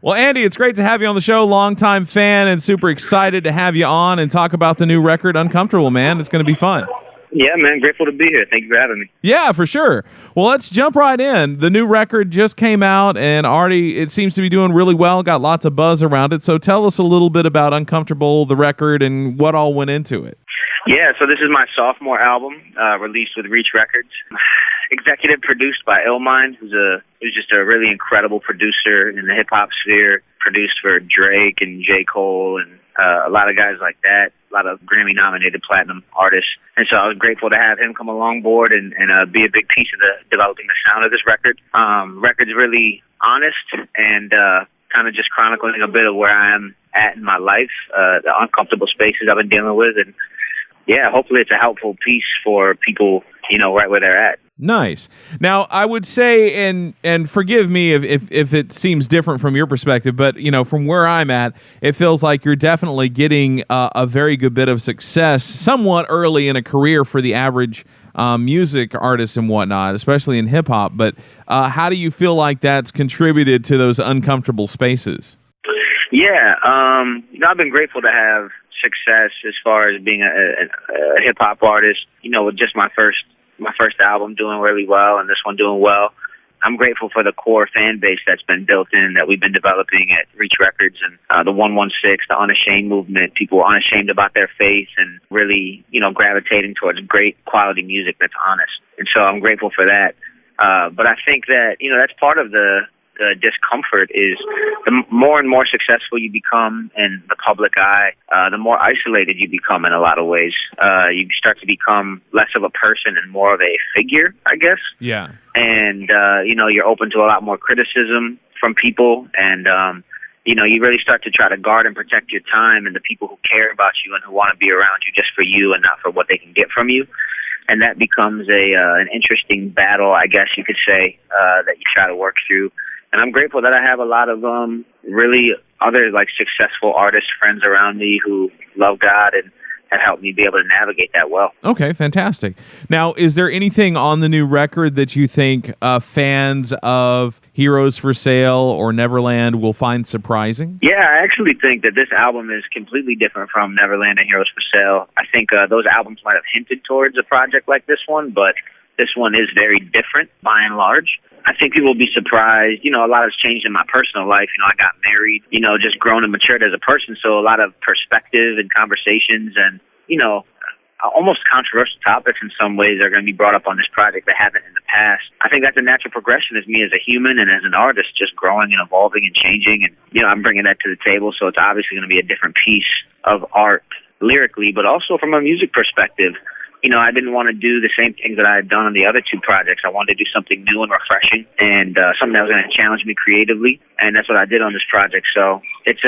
Well, Andy, it's great to have you on the show. Longtime fan and super excited to have you on and talk about the new record, Uncomfortable, man. It's going to be fun. Yeah, man, grateful to be here. Thank you for having me. Yeah, for sure. Well, let's jump right in. The new record just came out and already it seems to be doing really well, got lots of buzz around it. So tell us a little bit about Uncomfortable, the record, and what all went into it. Yeah, so this is my sophomore album, released with Reach Records. Executive produced by Illmind, who's just a really incredible producer in the hip-hop sphere. Produced for Drake and J. Cole and a lot of guys like that, a lot of Grammy-nominated platinum artists. And so I was grateful to have him come along board and be a big piece of developing the sound of this record. Record's really honest and kind of just chronicling a bit of where I am at in my life, the uncomfortable spaces I've been dealing with. And yeah, hopefully it's a helpful piece for people, right where they're at. Nice. Now, I would say, and forgive me if it seems different from your perspective, but, from where I'm at, it feels like you're definitely getting a very good bit of success somewhat early in a career for the average music artist and whatnot, especially in hip-hop. But how do you feel like that's contributed to those uncomfortable spaces? Yeah, I've been grateful to have success as far as being a hip-hop artist, with just my first album doing really well and this one doing well. I'm grateful for the core fan base that's been built in, that we've been developing at Reach Records, and the 116, the Unashamed movement, people unashamed about their faith and really, gravitating towards great quality music that's honest. And so I'm grateful for that. But I think that, that's part of the discomfort is the more and more successful you become in the public eye, the more isolated you become in a lot of ways. You start to become less of a person and more of a figure, I guess. Yeah. And, you're open to a lot more criticism from people. And, you really start to try to guard and protect your time and the people who care about you and who want to be around you just for you and not for what they can get from you. And that becomes an interesting battle, I guess you could say, that you try to work through. And I'm grateful that I have a lot of really other successful artist friends around me who love God and have helped me be able to navigate that well. Okay, fantastic. Now, is there anything on the new record that you think fans of Heroes for Sale or Neverland will find surprising? Yeah, I actually think that this album is completely different from Neverland and Heroes for Sale. I think those albums might have hinted towards a project like this one, but this one is very different by and large. I think people will be surprised. A lot has changed in my personal life. I got married, just grown and matured as a person. So a lot of perspective and conversations and, almost controversial topics in some ways are going to be brought up on this project that haven't in the past. I think that's a natural progression as me as a human and as an artist, just growing and evolving and changing. And, I'm bringing that to the table. So it's obviously going to be a different piece of art lyrically, but also from a music perspective. I didn't want to do the same things that I had done on the other two projects. I wanted to do something new and refreshing and something that was going to challenge me creatively. And that's what I did on this project. So it's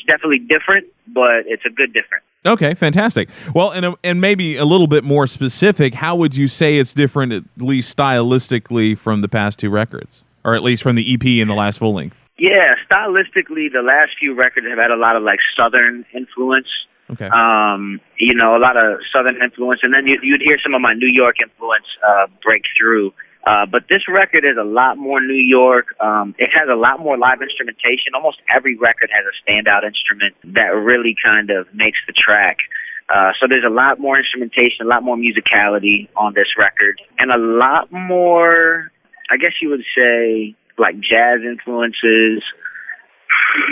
definitely different, but it's a good different. Okay, fantastic. Well, and maybe a little bit more specific, how would you say it's different, at least stylistically, from the past two records? Or at least from the EP and the last full length? Yeah, stylistically, the last few records have had a lot of Southern influence. Okay. A lot of Southern influence, and then you'd hear some of my New York influence break through. But this record is a lot more New York. It has a lot more live instrumentation. Almost every record has a standout instrument that really kind of makes the track. So there's a lot more instrumentation, a lot more musicality on this record, and a lot more, I guess you would say, jazz influences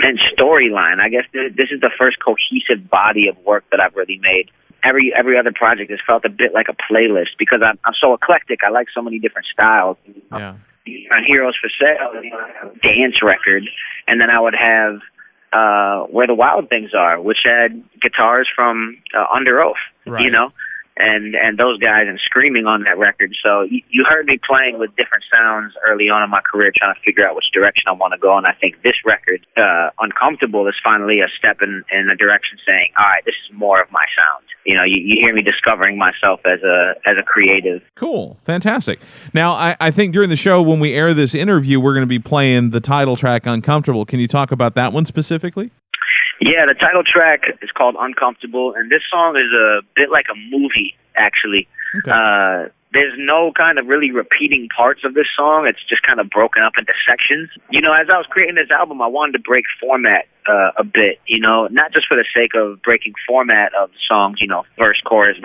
and storyline. I guess this is the first cohesive body of work that I've really made. Every other project has felt a bit like a playlist because I'm so eclectic. I like so many different styles. Yeah. On Heroes for Sale, a dance record, and then I would have Where the Wild Things Are, which had guitars from Under Oath, right. And those guys and screaming on that record. So you heard me playing with different sounds early on in my career, trying to figure out which direction I want to go. And I think this record, Uncomfortable, is finally a step in a direction saying, all right, this is more of my sound. You hear me discovering myself as a creative. Cool. Fantastic. Now, I think during the show, when we air this interview, we're going to be playing the title track, Uncomfortable. Can you talk about that one specifically? Yeah, the title track is called Uncomfortable, and this song is a bit like a movie, actually. Okay. there's no kind of really repeating parts of this song. It's just kind of broken up into sections. You know, as I was creating this album, I wanted to break format a bit, you know, not just for the sake of breaking format of the songs, you know, verse, chorus,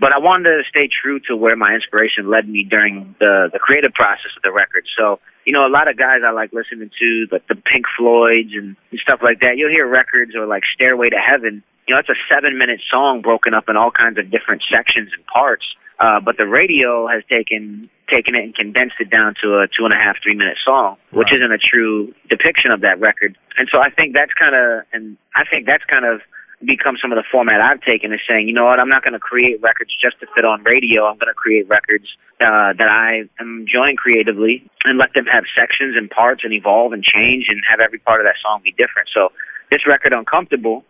but I wanted to stay true to where my inspiration led me during the creative process of the record. So, you know, a lot of guys I like listening to, like the Pink Floyds and stuff like that, you'll hear records or like Stairway to Heaven. You know, it's a 7-minute song broken up in all kinds of different sections and parts. But the radio has taken it and condensed it down to a 2.5, 3-minute song, which Right. isn't a true depiction of that record. And so I think that's kind of become some of the format I've taken, is saying, you know what, I'm not going to create records just to fit on radio. I'm going to create records that I am enjoying creatively and let them have sections and parts and evolve and change and have every part of that song be different. So this record, Uncomfortable,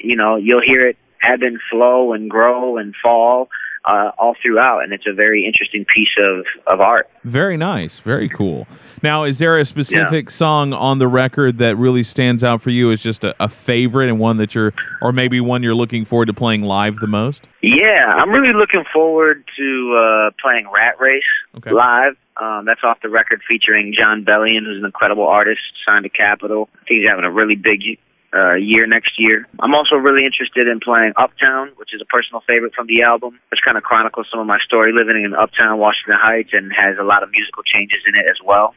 you know, you'll hear it ebb and flow and grow and fall all throughout, and it's a very interesting piece of art. Very nice. Very cool. Now, is there a specific song on the record that really stands out for you as just a favorite and one that or maybe one you're looking forward to playing live the most? Yeah, I'm really looking forward to playing Rat Race live. That's off the record featuring John Bellion, who's an incredible artist, signed to Capitol. I think he's having a really big year next year. I'm also really interested in playing Uptown, which is a personal favorite from the album, which kind of chronicles some of my story living in Uptown, Washington Heights, and has a lot of musical changes in it as well.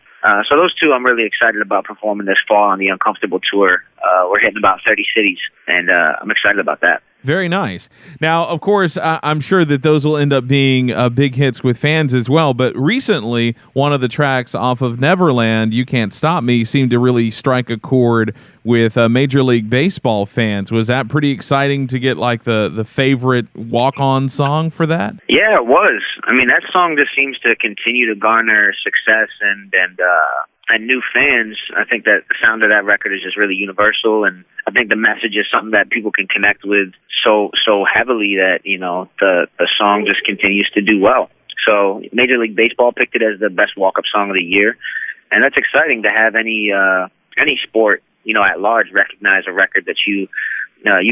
So those two I'm really excited about performing this fall on the Uncomfortable tour. We're hitting about 30 cities, and I'm excited about that. Very nice. Now, of course, I'm sure that those will end up being big hits with fans as well. But recently, one of the tracks off of Neverland, You Can't Stop Me, seemed to really strike a chord with Major League Baseball fans. Was that pretty exciting to get like the favorite walk-on song for that? Yeah, it was. I mean, that song just seems to continue to garner success and new fans. I think that the sound of that record is just really universal, and I think the message is something that people can connect with so heavily that, you know, the song just continues to do well. So Major League Baseball picked it as the best walk-up song of the year, and that's exciting to have any sport, you know, at large recognize a record that you've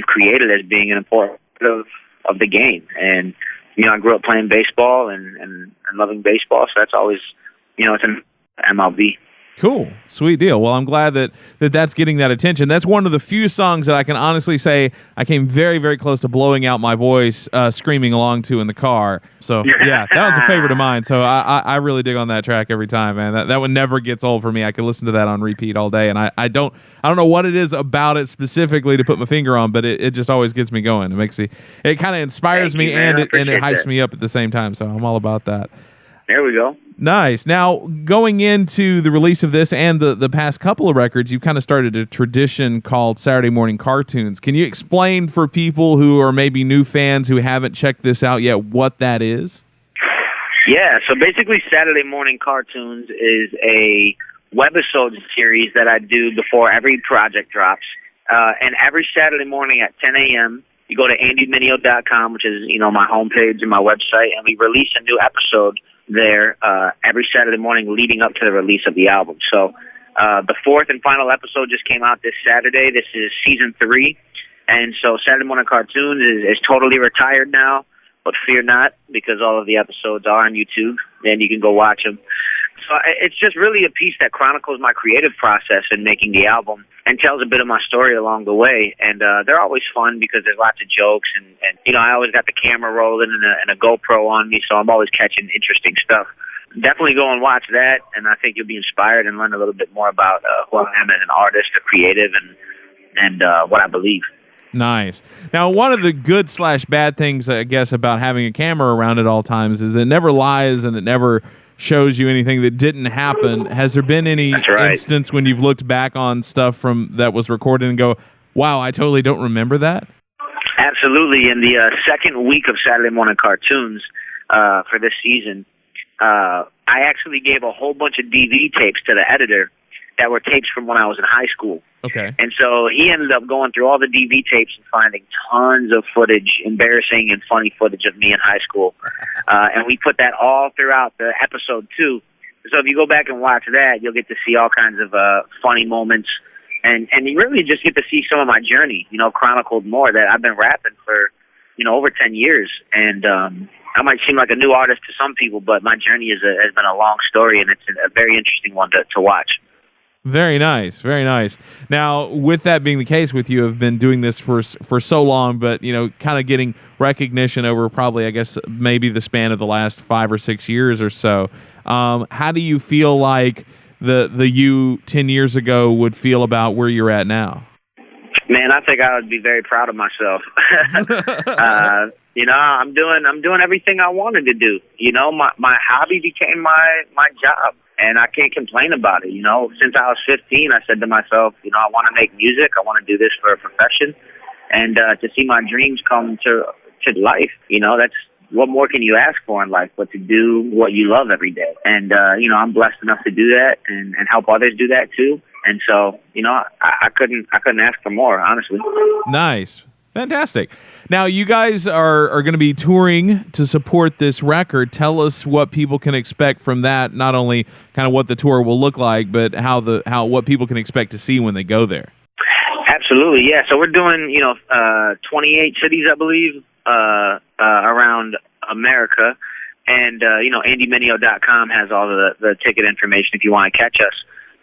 created as being an important part of the game. And, you know, I grew up playing baseball and loving baseball, so that's always, you know, it's an MLB. Cool. Sweet deal. Well, I'm glad that's getting that attention. That's one of the few songs that I can honestly say I came very, very close to blowing out my voice screaming along to in the car. So, yeah, that one's a favorite of mine. So I really dig on that track every time, man. That one never gets old for me. I could listen to that on repeat all day, and I don't know what it is about it specifically to put my finger on, but it just always gets me going. It kind of inspires me, and it hypes me up at the same time. So I'm all about that. There we go. Nice. Now, going into the release of this and the past couple of records, you've kind of started a tradition called Saturday Morning Cartoons. Can you explain for people who are maybe new fans who haven't checked this out yet what that is? Yeah, so basically Saturday Morning Cartoons is a webisode series that I do before every project drops. And every Saturday morning at 10 a.m., you go to andymineo.com, which is, you know, my homepage and my website, and we release a new episode there every Saturday morning leading up to the release of the album. So the fourth and final episode just came out this Saturday. This is season 3. And so Saturday Morning Cartoons is totally retired now, but fear not, because all of the episodes are on YouTube, and you can go watch them. So it's just really a piece that chronicles my creative process in making the album and tells a bit of my story along the way. And they're always fun because there's lots of jokes. And you know, I always got the camera rolling and a GoPro on me, so I'm always catching interesting stuff. Definitely go and watch that, and I think you'll be inspired and learn a little bit more about who I am as an artist, a creative, and what I believe. Nice. Now, one of the good/bad things, I guess, about having a camera around at all times is it never lies and it never shows you anything that didn't happen. Has there been any instance when you've looked back on stuff from that was recorded and go, wow, I totally don't remember that? Absolutely. In the second week of Saturday Morning Cartoons for this season, I actually gave a whole bunch of DVD tapes to the editor that were tapes from when I was in high school. Okay. And so he ended up going through all the DVD tapes and finding tons of footage, embarrassing and funny footage of me in high school. And we put that all throughout the episode 2. So if you go back and watch that, you'll get to see all kinds of funny moments. And you really just get to see some of my journey, you know, chronicled more, that I've been rapping for, you know, over 10 years. And I might seem like a new artist to some people, but my journey has been a long story, and it's a very interesting one to watch. Very nice, very nice. Now, with that being the case, with you have been doing this for so long, but kind of getting recognition over probably, I guess, maybe the span of the last 5 or 6 years or so. How do you feel like the you 10 years ago would feel about where you're at now? Man, I think I would be very proud of myself. I'm doing everything I wanted to do. My hobby became my job, and I can't complain about it. Since I was 15, I said to myself, I want to make music. I want to do this for a profession, and to see my dreams come to life. That's what more can you ask for in life but to do what you love every day? And I'm blessed enough to do that and help others do that too. And so, I couldn't ask for more, honestly. Nice. Fantastic. Now, you guys are going to be touring to support this record. Tell us what people can expect from that, not only kind of what the tour will look like, but what people can expect to see when they go there. Absolutely, yeah. So we're doing, 28 cities, I believe, around America. And, AndyMineo.com has all the ticket information if you want to catch us.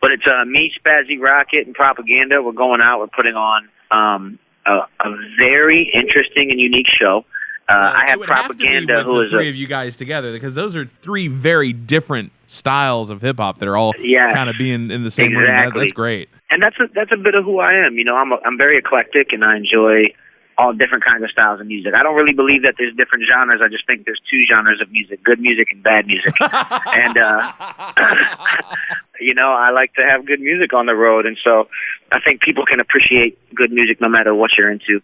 But it's me, Spazzy Rocket, and Propaganda. We're going out. We're putting on a very interesting and unique show. I have Propaganda, who is three of you guys together, because those are three very different styles of hip hop that are all kind of being in the same room. That's great. And that's a bit of who I am. I'm very eclectic, and I enjoy all different kinds of styles of music. I don't really believe that there's different genres. I just think there's two genres of music: good music and bad music. And I like to have good music on the road, and so I think people can appreciate good music no matter what you're into.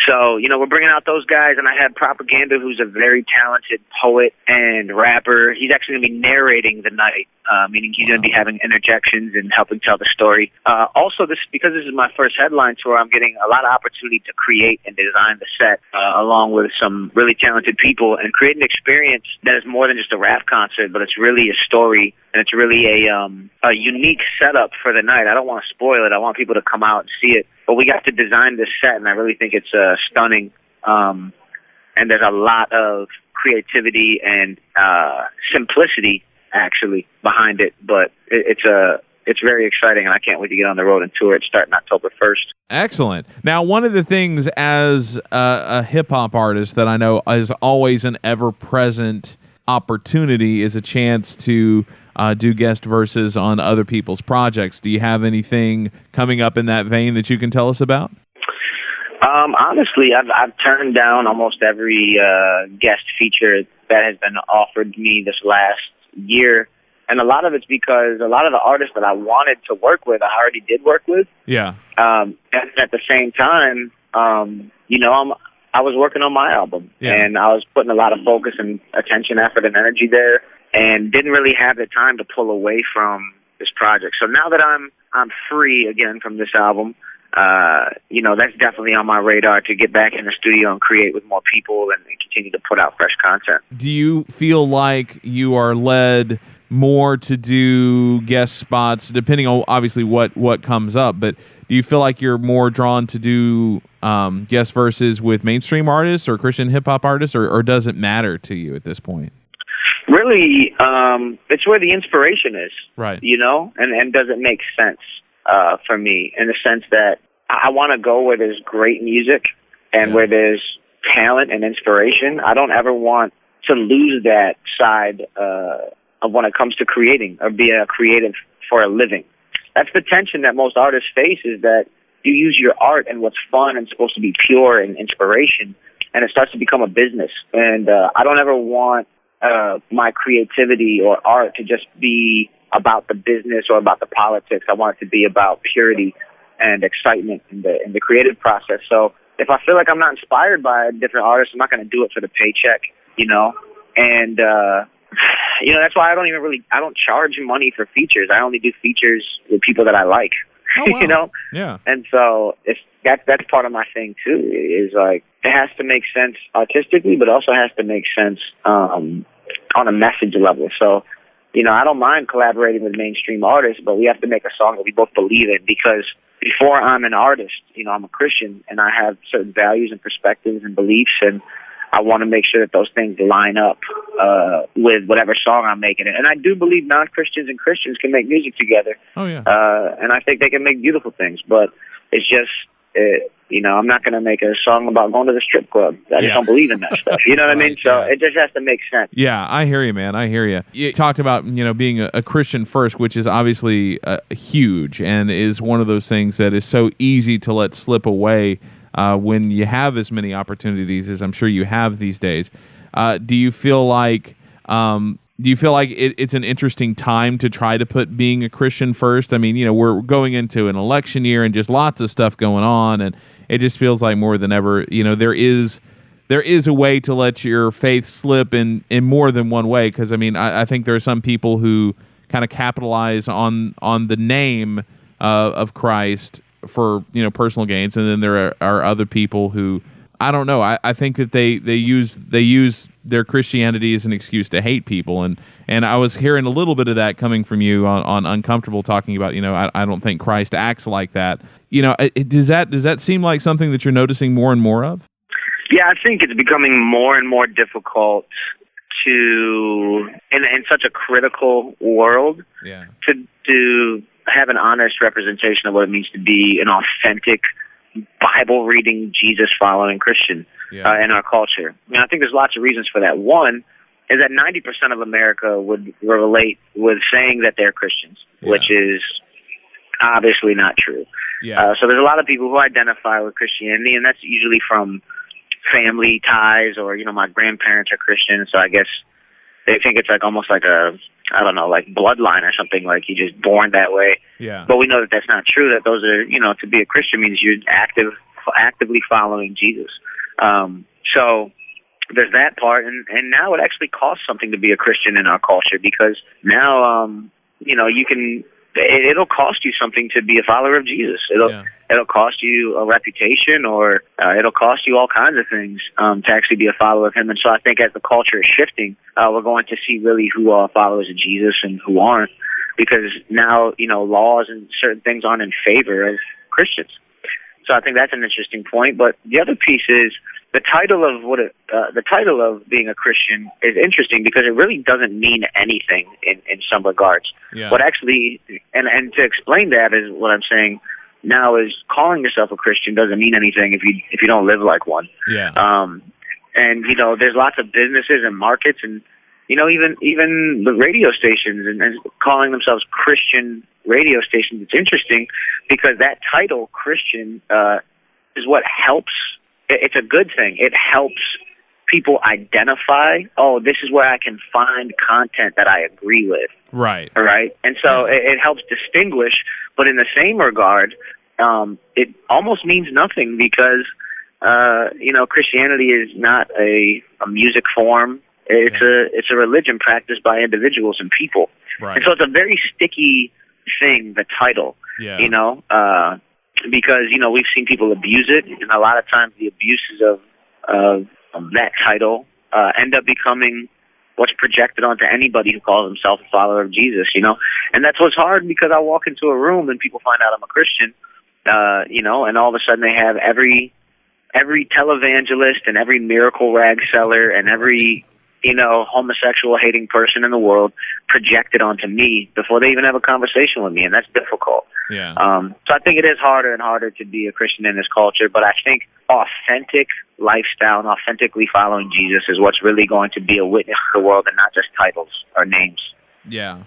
So, we're bringing out those guys, and I had Propaganda, who's a very talented poet and rapper. He's actually going to be narrating the night, meaning he's going to be having interjections and helping tell the story. Also, because this is my first headline tour, I'm getting a lot of opportunity to create and design the set along with some really talented people and create an experience that is more than just a rap concert, but it's really a story, and it's really a unique setup for the night. I don't want to spoil it. I want people to come out and see it. But we got to design this set, and I really think it's stunning. And there's a lot of creativity and simplicity, actually, behind it. But it's very exciting, and I can't wait to get on the road and tour it starting October 1st. Excellent. Now, one of the things as a hip-hop artist that I know is always an ever-present opportunity is a chance to do guest verses on other people's projects. Do you have anything coming up in that vein that you can tell us about? Honestly, I've turned down almost every guest feature that has been offered me this last year. And a lot of it's because a lot of the artists that I wanted to work with, I already did work with. Yeah. And at the same time, I was working on my album, and I was putting a lot of focus and attention, effort, and energy there, and didn't really have the time to pull away from this project. So now that I'm free again from this album, that's definitely on my radar to get back in the studio and create with more people and continue to put out fresh content. Do you feel like you are led more to do guest spots, depending on obviously what comes up, but do you feel like you're more drawn to do guest verses with mainstream artists or Christian hip-hop artists, or does it matter to you at this point? Really, it's where the inspiration is, right? And does it make sense for me, in the sense that I want to go where there's great music and where there's talent and inspiration. I don't ever want to lose that side of when it comes to creating or being a creative for a living. That's the tension that most artists face, is that you use your art and what's fun and supposed to be pure and inspiration, and it starts to become a business. And I don't ever want my creativity or art to just be about the business or about the politics. I want it to be about purity and excitement in the creative process. So if I feel like I'm not inspired by a different artist, I'm not going to do it for the paycheck, and that's why I don't charge money for features. I only do features with people that I like. Oh, wow. Yeah. And so that's part of my thing too, is like, it has to make sense artistically, but also has to make sense on a message level. So, I don't mind collaborating with mainstream artists, but we have to make a song that we both believe in, because before I'm an artist, I'm a Christian, and I have certain values and perspectives and beliefs, and I want to make sure that those things line up with whatever song I'm making. And I do believe non-Christians and Christians can make music together. Oh, yeah. And I think they can make beautiful things. But it's just, I'm not going to make a song about going to the strip club. I just don't believe in that stuff. You know what I mean? So it just has to make sense. Yeah, I hear you, man. I hear you. You talked about, being a Christian first, which is obviously huge and is one of those things that is so easy to let slip away when you have as many opportunities as I'm sure you have these days. Do you feel like it's an interesting time to try to put being a Christian first? I mean, we're going into an election year and just lots of stuff going on, and it just feels like more than ever, there is a way to let your faith slip in more than one way. Because I think there are some people who kind of capitalize on the name of Christ for personal gains, and then there are other people who, I don't know. I think that they use their Christianity as an excuse to hate people, and I was hearing a little bit of that coming from you on Uncomfortable, talking about I don't think Christ acts like that. Does that seem like something that you're noticing more and more of? Yeah, I think it's becoming more and more difficult to in such a critical world to have an honest representation of what it means to be an authentic Bible-reading, Jesus-following Christian in our culture. I think there's lots of reasons for that. One is that 90% of America would relate with saying that they're Christians, which is obviously not true. So there's a lot of people who identify with Christianity, and that's usually from family ties or, my grandparents are Christian, so I guess they think it's like almost like like bloodline or something, like you're just born that way. Yeah. But we know that that's not true, that those are, to be a Christian means you're actively following Jesus. So there's that part, and now it actually costs something to be a Christian in our culture, because now, it'll cost you something to be a follower of Jesus. It'll cost you a reputation, or it'll cost you all kinds of things to actually be a follower of him. And so I think as the culture is shifting, we're going to see really who are followers of Jesus and who aren't, because now, laws and certain things aren't in favor of Christians. So I think that's an interesting point. But the other piece is the title of being a Christian is interesting, because it really doesn't mean anything in some regards. What actually, and to explain that is what I'm saying now is calling yourself a Christian doesn't mean anything if you don't live like one. And there's lots of businesses and markets, and even the radio stations and calling themselves Christian radio stations. It's interesting because that title, Christian, is what helps. It's a good thing. It helps people identify, this is where I can find content that I agree with. Right. All right. And so it helps distinguish, but in the same regard, it almost means nothing, because, Christianity is not a music form. It's a religion practiced by individuals and people. Right. And so it's a very sticky thing, the title, because, we've seen people abuse it, and a lot of times the abuses of that title end up becoming what's projected onto anybody who calls himself a follower of Jesus, And that's what's hard, because I walk into a room and people find out I'm a Christian, and all of a sudden they have every televangelist and every miracle rag seller and every homosexual hating person in the world projected onto me before they even have a conversation with me, and that's difficult. So I think it is harder and harder to be a Christian in this culture, but I think authentic lifestyle and authentically following Jesus is what's really going to be a witness to the world, and not just titles or names. Yeah,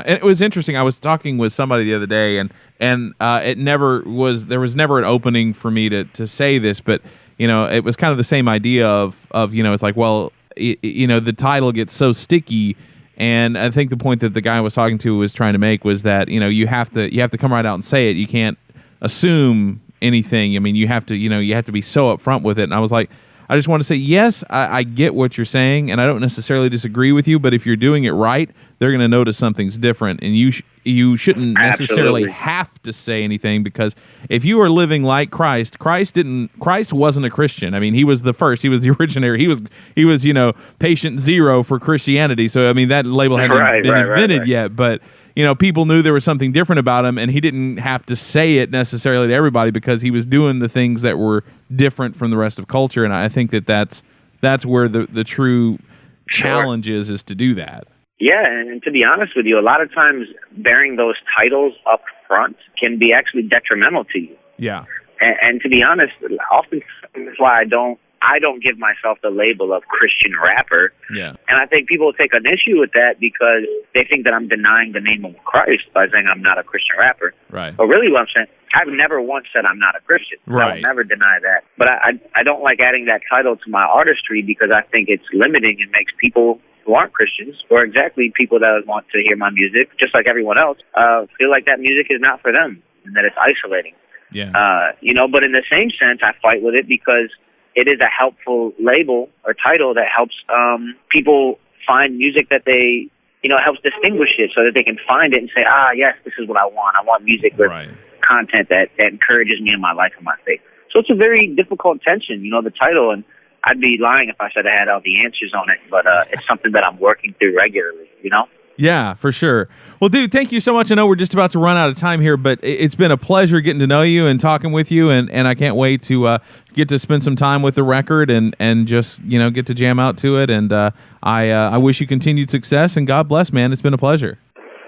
and it was interesting. I was talking with somebody the other day, and there was never an opening for me to say this, but it was kind of the same idea of it's like, well, the title gets so sticky, and I think the point that the guy I was talking to was trying to make was that you have to come right out and say it. You can't assume anything. I mean, you have to be so upfront with it. And I was like, I just want to say, yes, I get what you're saying, and I don't necessarily disagree with you, but if you're doing it right, they're going to notice something's different, and you shouldn't necessarily have to say anything, because if you are living like Christ wasn't a Christian. I mean, he was the first, he was the originator, he was patient zero for Christianity. So I mean, that label hadn't been invented yet, but people knew there was something different about him, and he didn't have to say it necessarily to everybody, because he was doing the things that were different from the rest of culture. And I think that that's that's where the true challenge is to do that. Yeah, and to be honest with you, a lot of times bearing those titles up front can be actually detrimental to you. Yeah. And to be honest, often that's why I don't give myself the label of Christian rapper. Yeah. And I think people take an issue with that because they think that I'm denying the name of Christ by saying I'm not a Christian rapper. Right. But really what I'm saying, I've never once said I'm not a Christian. Right. I will never deny that. But I don't like adding that title to my artistry because I think it's limiting and makes people who aren't Christians, or exactly people that want to hear my music, just like everyone else, feel like that music is not for them and that it's isolating. Yeah. But in the same sense, I fight with it because it is a helpful label or title that helps people find music that they, helps distinguish it so that they can find it and say, yes, this is what I want. I want music with content that encourages me in my life and my faith. So it's a very difficult tension, the title, and I'd be lying if I said I had all the answers on it, but it's something that I'm working through regularly, Yeah, for sure. Well, dude, thank you so much. I know we're just about to run out of time here, but it's been a pleasure getting to know you and talking with you, and I can't wait to get to spend some time with the record and just, get to jam out to it. And I wish you continued success, and God bless, man. It's been a pleasure.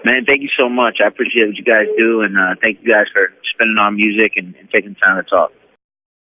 Man, thank you so much. I appreciate what you guys do, and thank you guys for spending on music and taking the time to talk.